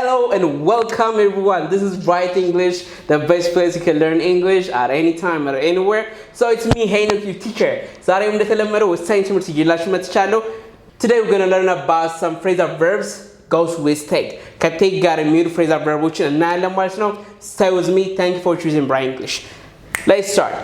Hello and welcome everyone. This is Bright English, the best place you can learn English at any time or anywhere. So it's me, Haynock, your teacher. ዛሬም እንደተለመደው ወሳኝ ትምህርት ይዤላችሁ መጥቻለሁ. Today we're going to learn about some phrasal verbs goes with take. ከቴክ ጋር የሚሄዱ phrasal verbs እናያለን ማለት ነው. Stay with me. Thank you for choosing Bright English. Let's start.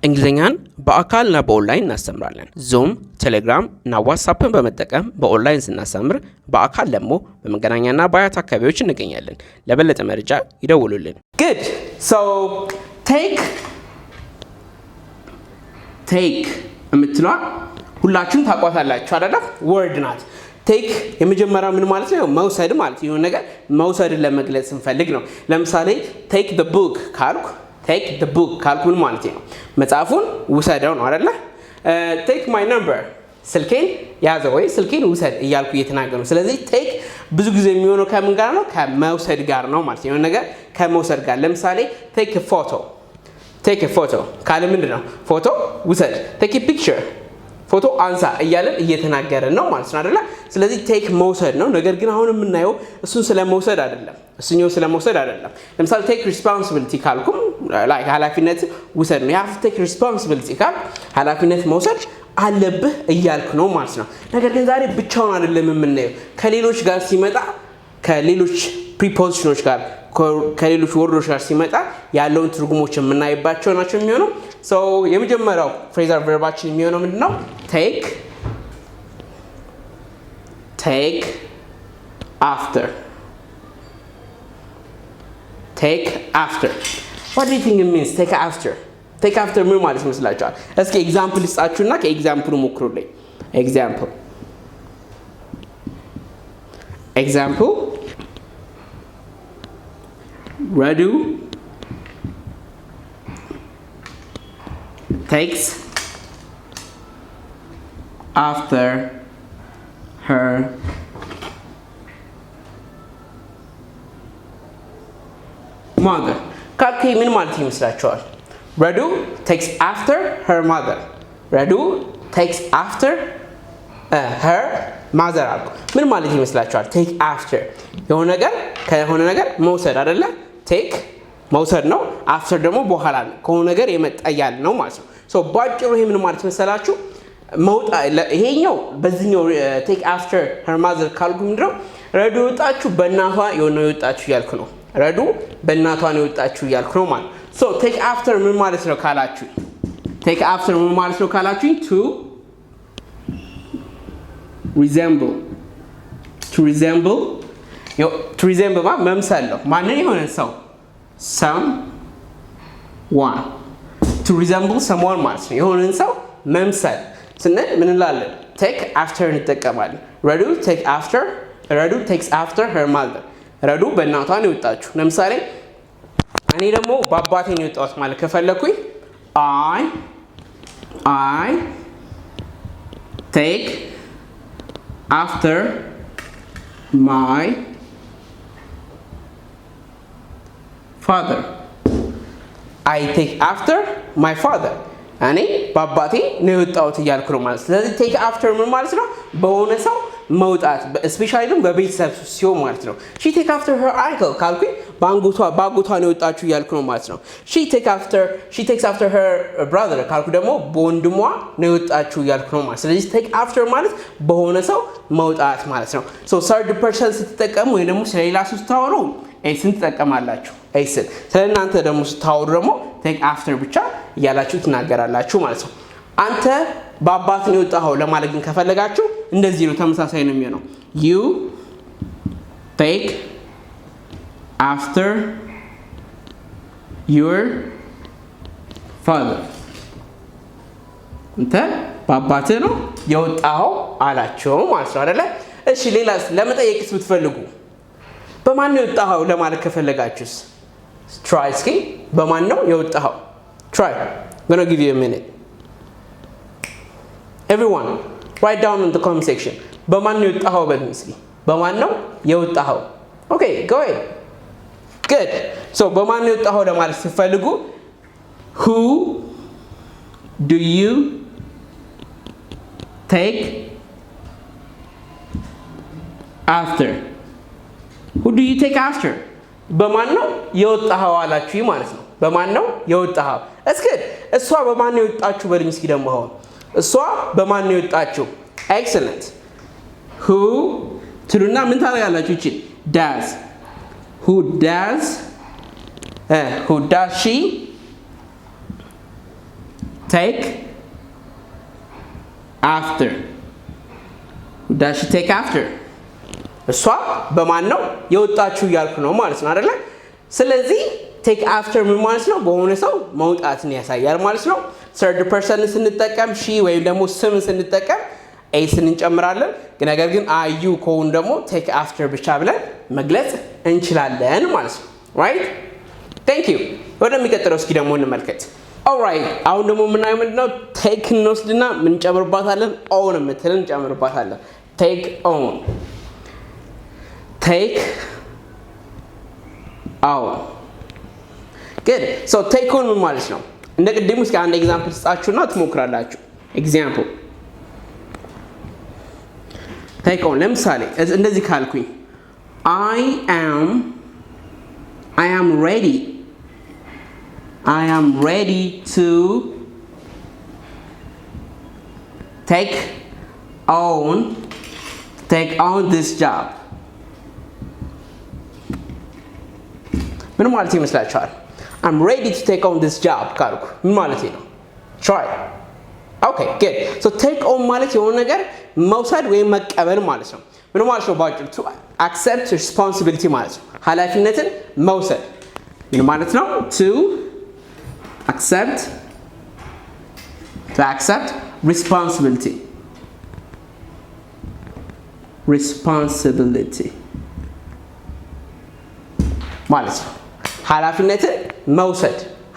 እንግሊዘኛን በአካልና በኦንላይን እናስተምራለን። ዙም፣ ቴሌግራም እና ዋትስአፕን በመጠቀም በኦንላይን ስናስተምር በአካል ደግሞ በመገናኛና በአያት አካባቢዎች እንገኛለን። ለበለጠ መረጃ ይደውሉልን። Good. So take የምትለዋ ሁላችሁም ታውቋታላችሁ አይደል? ወርድ ናት። take የመጀመሪያው ምን ማለት ነው? መውሰድ ማለት የሆነ ነገር መውሰድን ለመግለጽ ስንፈልግ ነው። ለምሳሌ take the book ካልኩ take the book ካልኩ ምን ማለት ነው? መጽሐፉን ውሰደው ነው አይደል? take my number ስልኬን ያዘው ወይ ስልኬን ውሰድ እያልኩ እየተናገርኩ ነው። ስለዚህ take ብዙ ጊዜ የሚሆነው ከምን ጋር ነው? ከመውሰድ ጋር ነው ማለት ነው። የሆነ ነገር ከመውሰድ ጋር ለምሳሌ take a photo ካለ ምንድን ነው? ፎቶ ውሰድ። take a picture ፎቶ አንሳ እያለን እየተናገረን ነው ማለት ነው አይደል? ስለዚህ ቴክ መውሰድ ነው። ነገር ግን አሁን የምናየው እሱን ስለመውሰድ አይደለም። ለምሳሌ ቴክ ሪስፖንሲቢሊቲ ካልኩም ላይ ኃላፊነት ውሰድ ነው። ያፍ ቴክ ሪስፖንሲቢሊቲ ካል ኃላፊነት መውሰድ አለብህ እያልኩ ነው ማለት ነው። ነገር ግን ዛሬ ብቻውን አይደለም የምናየው። ከሌሎች ጋር ሲመጣ ከሌሎች ፕሪፖዚሽኖች ጋር ከሌሎች ወርዶች ጋር ሲመጣ ያለውን ትርጉሞች የምናይባቸው ናቸው የሚሆነው። ሶ የመጀመሪያው ፍሬዛል ቨርባችን የሚሆነው ምንድነው? take after. What do you think it means? take after ምን ማለት ይመስላችኋል? እስኪ ኤግዛምፕል ልጻችሁና ከኤግዛምፕሉ ሞክሩልኝ። ኤግዛምፕል Radu takes after her mother. ካልኩ ምን ማለት ይመስላችኋል? Radu takes after her mother. Radu takes after her mother አልኩ። ምን ማለት ይመስላችኋል? take after የሆነ ነገር ከሆነ ነገር መውሰድ አይደለ? take መውሰድ ነው። after ደግሞ በኋላ ከሆነ ነገር የመጣ ያለ ነው ማለት ነው። ሶ ባጭሩ ይሄ ምን ማለት መሰላችሁ? መውጣ ይሄኛው በዚህኛው take after her mother ካልኩ ምንድነው? ረዱ ወጣችሁ በእናቷ የሆነ ወጣችሁ ያልኩ ነው። ረዱ በእናቷ ነው ወጣችሁ ያልኩ ነው ማለት። ሶ take after ምን ማለት ነው ካላችሁ to resemble መምሰል ነው። ማንን? የሆነ ሰው someone. to resemble someone ማለት ነው የሆነን ሰው መምሰል ስንል ምን እንላለን? take after እንጠቀማለን። ረዱ takes after her mother. ረዱ በእናቷ ነው የወጣችሁ። ለምሳሌ እኔ ደግሞ በአባቴ ነው የወጣሁት ማለት ከፈለኩኝ I take after my father. I take after my father. እኔ በአባቴ ነው የወጣሁት እያልኩ ነው ማለት። ስለዚህ take after ምን ማለት ነው? በሆነ ሰው መውጣት ስፔሻሊ ደግሞ በቤተሰብ ሲሆን ማለት ነው። she take after her uncle ካልኩኝ ባጎቷ ነው የወጣችሁ እያልኩ ነው ማለት ነው። she takes after her brother ካልኩ ደግሞ በወንድሟ ነው የወጣችሁ እያልኩ ነው ማለት። ስለዚህ take after ማለት በሆነ ሰው መውጣት ማለት ነው። so third person ስትጠቀሙ ወይ ደግሞ ስለሌላ ሰው ስታወሩ ኤስን ትጠቀማላችሁ። ኤስን ስለእናንተ ደግሞ ስታወሩ ደግሞ take after ብቻ እያላችሁ ትናገራላችሁ ማለት ነው። አንተ በአባት ነው የወጣኸው ለማለት ግን ከፈለጋችሁ እንደዚህ ነው፣ ተመሳሳይ ነው የሚሆነው። you take after your father. አንተ በአባት ነው የወጣኸው አላቸው ማለት ነው አይደለ? እሺ ሌላስ ለመጠየቅስ ብትፈልጉ በማን ነው የወጣኸው ለማለት ከፈለጋችሁስ try እስኪ በማን ነው የወጣኸው? try. I'm going to give you a minute. Everyone write down in the comment section. በማን ነው የወጣኸው በሉኝ እስኪ። በማን ነው የወጣኸው? Okay, go ahead. Good. So በማን ነው የወጣኸው ለማለት ስትፈልጉ who do you take after? who do you take after? በማን ነው የወጣኸው አላችሁ ማለት ነው። በማን ነው የወጣኸው? እስኪ እሷ በማን ነው የወጣችሁ በልኝ እስኪ ደግሞ አሁን እሷ በማን ነው የወጣችሁ? excellent who ትሉና ምን ታደርጋላችሁ? እቺ does who does she take after? who does she take after? እሷ በማን ነው የወጣችሁ እያልኩ ነው ማለት ነው አይደለ? ስለዚህ take after ምን ማለት ነው? በሆነ ሰው መውጣትን ያሳያል ማለት ነው። third person ስንጠቀም she ወይም ደግሞ ስም ስንጠቀም ኤስ እንጨምራለን። ነገር ግን አዩ ከሆነ ደግሞ take after ብቻ ብለን መግለጽ እንችላለን ማለት ነው። right thank you ወደሚቀጥለው እስኪ ደግሞ እንመልከት። alright አሁን ደግሞ የምናየው ምንድነው? take እንወስድና ምን ጨምርባታለን? own የምትልን እንጨምርባታለን። take own take own good so take on ምን ማለት ነው? እንደ ቅድሙ እስኪ አንድ ኤግዛምፕል ስጣችሁና ትሞክራላችሁ። ኤግዛምፕል take on ለምሳሌ እንደዚህ ካልኩኝ I am ready to take on this job ምን ማለት ይመስላችኋል? I'm ready to take on this job ካልኩ ምን ማለት ነው? try okay good so take on ማለት የሆነ ነገር መውሰድ ወይም መቀበል ማለት ነው። ምን ማለት ነው? ባጭሩ to accept responsibility ማለት ነው። ኃላፊነትን መውሰድ ምን ማለት ነው? to accept responsibility ማለት ነው።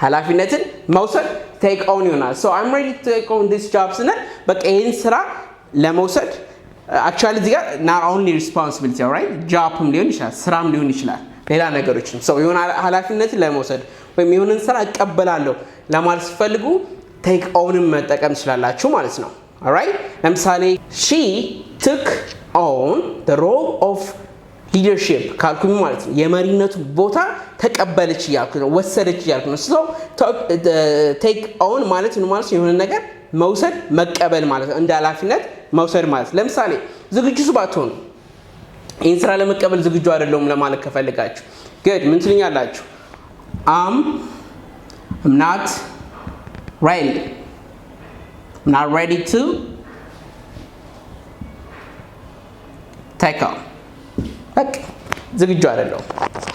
ኃላፊነትን መውሰድ take on ይሆናል። so I'm ready to take on this job ስንል በቃ ይሄን ስራ ለመውሰድ actually እዚህ ጋር not only responsibility alright jobም ሊሆን ይችላል ስራም ሊሆን ይችላል ሌላ ነገሮችን so የሆነ ኃላፊነትን ለመውሰድ ወይም የሆነን ስራ እቀበላለሁ ለማለት ሲፈልጉ take on መጠቀም ትችላላችሁ ማለት ነው። alright ለምሳሌ she took on the role of leadership ካልኩኝ ማለት ነው የመሪነቱ ቦታ ተቀበለች እያልኩ ነው ወሰደች እያልኩ ነው። so take on ማለት ነው ማለት የሆነ ነገር መውሰድ መቀበል ማለት ነው። እንደ ኃላፊነት መውሰድ ማለት ለምሳሌ ዝግጁ ባትሆኑ ይህን ስራ ለመቀበል ዝግጁ አይደለሁም ለማለት ከፈልጋችሁ good ምን ትሉኛላችሁ? I'm not ready to take on በቃ ዝግጁ አይደለሁም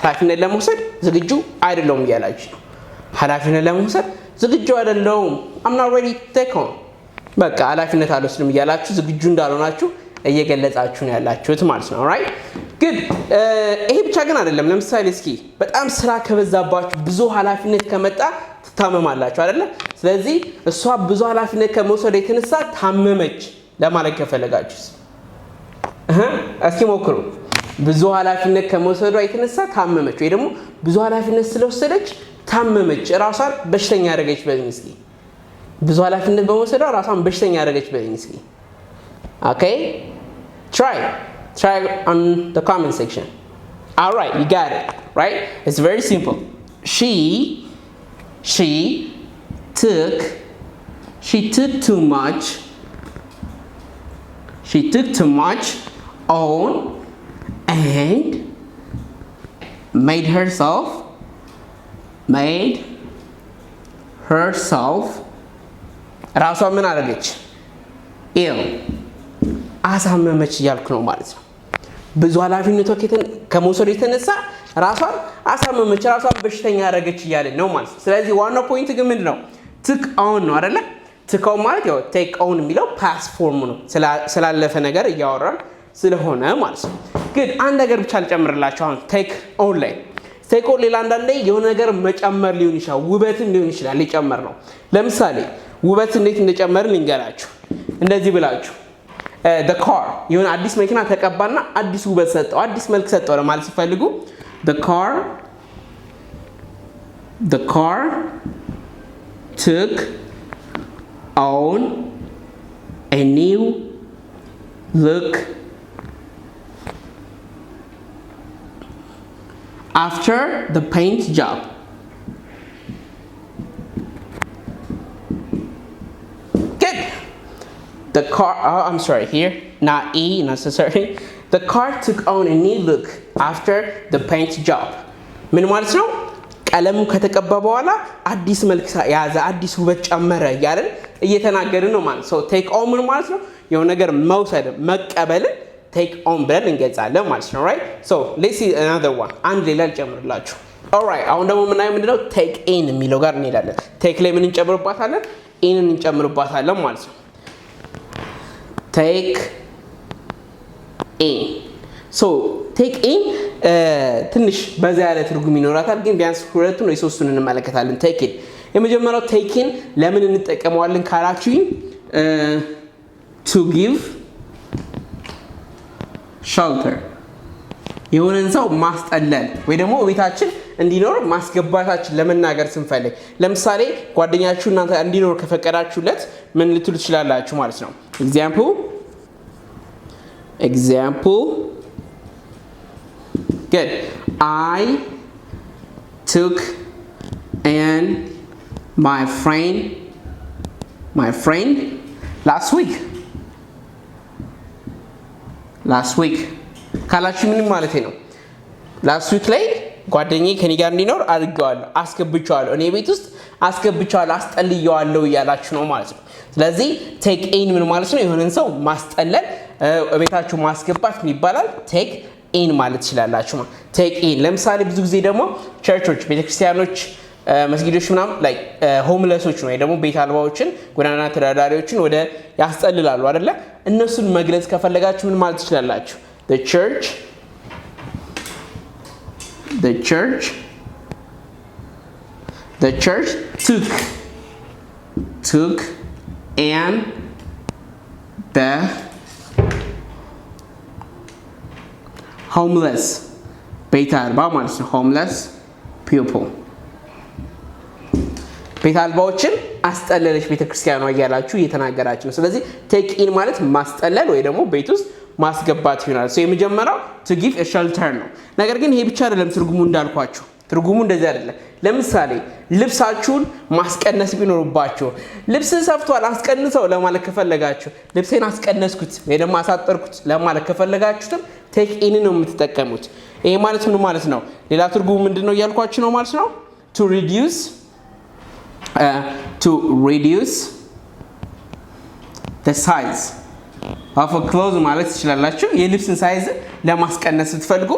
ኃላፊነት ለመውሰድ ዝግጁ አይደለሁም እያላችሁ ነው። ኃላፊነት ለመውሰድ ዝግጁ አይደለሁም I'm not ready to take on በቃ ኃላፊነት አልወስድም እያላችሁ ዝግጁ እንዳልሆናችሁ እየገለጻችሁ ነው ያላችሁት ማለት ነው። alright good ይሄ ብቻ ግን አይደለም። ለምሳሌ እስኪ በጣም ስራ ከበዛባችሁ ብዙ ኃላፊነት ከመጣ ትታመማላችሁ አይደለ? ስለዚህ እሷ ብዙ ኃላፊነት ከመውሰድ የተነሳ ታመመች ለማለት ከፈለጋችሁ እስኪ ሞክሩ። ብዙ ኃላፊነት ከመውሰዷ የተነሳ ታመመች ወይ ደግሞ ብዙ ኃላፊነት ስለወሰደች ታመመች ራሷን በሽተኛ ያደረገች በልኝ እስኪ። ብዙ ኃላፊነት በመውሰዷ ራሷን በሽተኛ ያደረገች በልኝ እስኪ። okay try on the comment section. all right you got it right it's very simple she took too much on and made herself ራሷ ምን አደረገች? ill አሳመመች እያልኩ ነው ማለት ነው። ብዙ ኃላፊነቷ ከመውሰድ የተነሳ ራሷን አሳመመች ራሷን በሽተኛ ያደረገች እያለ ነው ማለት ነው። ስለዚህ ዋናው ፖይንት ግን ምንድነው? took on ነው አይደለ? took on ማለት ያው take on የሚለው past form ነው ስላለፈ ነገር እያወራን ስለሆነ ማለት ነው። ግን አንድ ነገር ብቻ ልጨምርላችሁ አሁን take on ላይ take on ሌላ አንዳንዴ የሆነ ነገር መጨመር ሊሆን ይችላል ውበትን ሊሆን ይችላል ሊጨመር ነው። ለምሳሌ ውበት እንዴት እንደጨመርን ልንገራችሁ። እንደዚህ ብላችሁ the car የሆነ አዲስ መኪና ተቀባና አዲስ ውበት ሰጠው አዲስ መልክ ሰጠው ለማለት ሲፈልጉ the car took on a new look after the paint job. Good. The car, I'm sorry, here, not E necessarily. The car took on a new look after the paint job. ምን ማለት ነው? ቀለሙ ከተቀባ በኋላ አዲስ መልክ ያዘ፣ አዲስ ውበት ጨመረ እያለን እየተናገርን ነው ማለት ነው። ቴክ ኦን ምን ማለት ነው? የሆነ ነገር መውሰድ መቀበልን ቴክ ኦን ብለን እንገልጻለን ማለት ነው። ራይት ሶ ሌትስ ሲ another one አንድ ሌላ ልጨምርላችሁ። ኦልራይት አሁን ደግሞ የምናየው ምንድነው? ቴክ ኢን የሚለው ጋር እንሄዳለን። ቴክ ላይ ምን እንጨምርባታለን? ኢንን እንጨምርባታለን ማለት ነው። ቴክ ኢን ሶ ቴክ ኢን ትንሽ በዛ ያለ ትርጉም ይኖራታል፣ ግን ቢያንስ ሁለቱን ወይ ሶስቱን እንመለከታለን። ቴክ ኢን የመጀመሪያው ቴክ ኢን ለምን እንጠቀመዋለን ካላችሁኝ to give shelter የሆነን ሰው ማስጠለል ወይ ደግሞ ቤታችን እንዲኖር ማስገባታችን ለመናገር ስንፈልግ፣ ለምሳሌ ጓደኛችሁ እናንተ እንዲኖር ከፈቀዳችሁለት ምን ልትሉ ትችላላችሁ ማለት ነው። example good I took and my friend last week ካላችሁ ምን ማለት ነው? last week ላይ ጓደኛዬ ከኔ ጋር እንዲኖር አድርጌዋለሁ፣ አስገብቼዋለሁ፣ እኔ ቤት ውስጥ አስገብቼዋለሁ፣ አስጠልየዋለሁ እያላችሁ ነው ማለት ነው። ስለዚህ ቴክ ኢን ምን ማለት ነው? የሆነን ሰው ማስጠለል፣ ቤታችሁ ማስገባት ምን ይባላል? ቴክ ኢን ማለት ይችላላችሁ። ቴክ ኢን ለምሳሌ ብዙ ጊዜ ደግሞ ቸርቾች፣ ቤተክርስቲያኖች፣ መስጊዶች ምናምን ላይ ሆምለሶች ወይ ደግሞ ቤት አልባዎችን ጎዳና ተዳዳሪዎችን ወደ ያስጠልላሉ አይደለ? እነሱን መግለጽ ከፈለጋችሁ ምን ማለት ትችላላችሁ? the church took and the homeless ቤት አልባ ማለት ነው። homeless people ቤት አልባዎችን አስጠለለች ቤተክርስቲያኗ እያላችሁ እየተናገራችሁ ነው። ስለዚህ ቴክ ኢን ማለት ማስጠለል ወይ ደግሞ ቤት ውስጥ ማስገባት ይሆናል። የመጀመሪያው to give a shelter ነው። ነገር ግን ይሄ ብቻ አይደለም ትርጉሙ እንዳልኳችሁ። ትርጉሙ እንደዚህ አይደለም። ለምሳሌ ልብሳችሁን ማስቀነስ ቢኖርባችሁ ልብስ ሰፍቷል አስቀንሰው ለማለት ከፈለጋችሁ ልብሴን አስቀነስኩት ወይ ደግሞ አሳጠርኩት ለማለት ከፈለጋችሁም ቴክ ኢን ነው የምትጠቀሙት። ይሄ ማለት ምን ማለት ነው? ሌላ ትርጉሙ ምንድነው እያልኳችሁ ነው ማለት ነው። to reduce the size of a clothes ማለት ትችላላችሁ። የልብስን ሳይዝ ለማስቀነስ ስትፈልጉ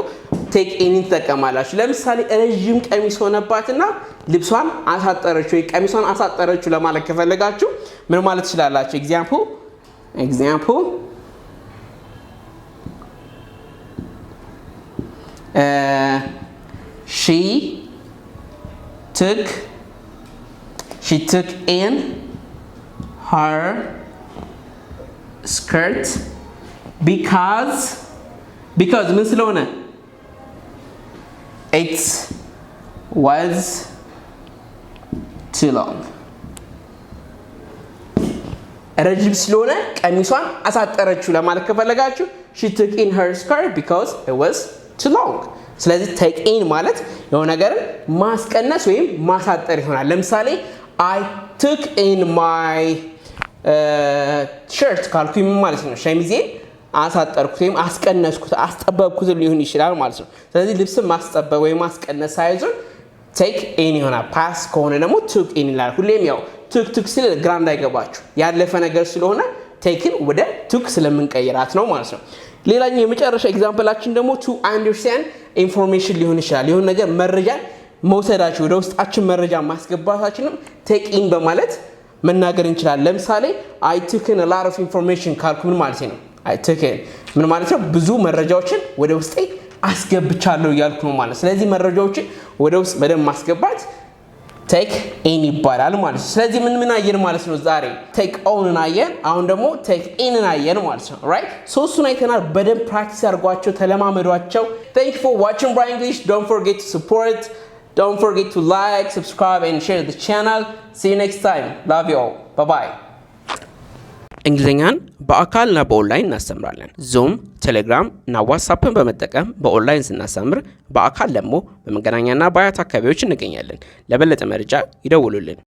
ቴክ ኢን ተጠቀማላችሁ። ለምሳሌ ረጅም ቀሚስ ሆነባትና ልብሷን አሳጠረችው ወይ ቀሚሷን አሳጠረችው ለማለት ከፈለጋችሁ ምን ማለት ትችላላችሁ? example she took in her skirt because ምን ስለሆነ it was too long ረጅም ስለሆነ ቀሚሷን አሳጠረችው ለማለት ከፈለጋችሁ she took in her skirt because it was too long። ስለዚህ take in ማለት የሆነ ነገር ማስቀነስ ወይም ማሳጠር ይሆናል። ለምሳሌ I took in my shirt ካልኩኝ ማለት ነው ሸሚዜ አሳጠርኩት ወይም አስቀነስኩት አስጠበብኩት ሊሆን ይችላል ማለት ነው። ስለዚህ ልብስ ማስጠበብ ወይም ማስቀነስ ሳይሆን ቴክ ኢን ይሆናል። ፓስ ከሆነ ደግሞ ቱክ ኢን ይላል። ሁሌም ያው ቱክ ሲል ግራ እንዳይገባችሁ ያለፈ ነገር ስለሆነ ቴክን ወደ ቱክ ስለምንቀይራት ነው ማለት ነው። ሌላኛው የመጨረሻ ኤግዛምፕላችን ደግሞ ቱ አንደርስታንድ ኢንፎርሜሽን ሊሆን ይችላል። የሆነ ነገር መረጃ መውሰዳችሁ ወደ ውስጣችን መረጃ ማስገባታችንም ቴክ ኢን በማለት መናገር እንችላለን። ለምሳሌ I took in a lot of information ካልኩ ምን ማለት ነው? I took in ምን ማለት ነው? ብዙ መረጃዎችን ወደ ውስጤ አስገብቻለሁ እያልኩ ነው ማለት። ስለዚህ መረጃዎችን ወደ ውስጥ በደንብ ማስገባት ቴክ ኢን ይባላል ማለት ነው። ስለዚህ ምን አየን ማለት ነው? ዛሬ ቴክ ኦንን አየን፣ አሁን ደግሞ ቴክ ኢንን አየን ማለት ነው። ራይት ሶስቱን አይተናል። በደንብ ፕራክቲስ አድርጓቸው፣ ተለማመዷቸው። Thank you for watching Brian English. Don't forget to support. Don't forget to like, subscribe and share the channel. See you next time. Love you all. Bye-bye. እንግሊዝኛን በአካልና በኦንላይን እናስተምራለን። ዙም፣ ቴሌግራም እና ዋትስአፕን በመጠቀም በኦንላይን ስናስተምር፣ በአካል ደግሞ በመገናኛና በአያት አካባቢዎች እንገኛለን። ለበለጠ መረጃ ይደውሉልን።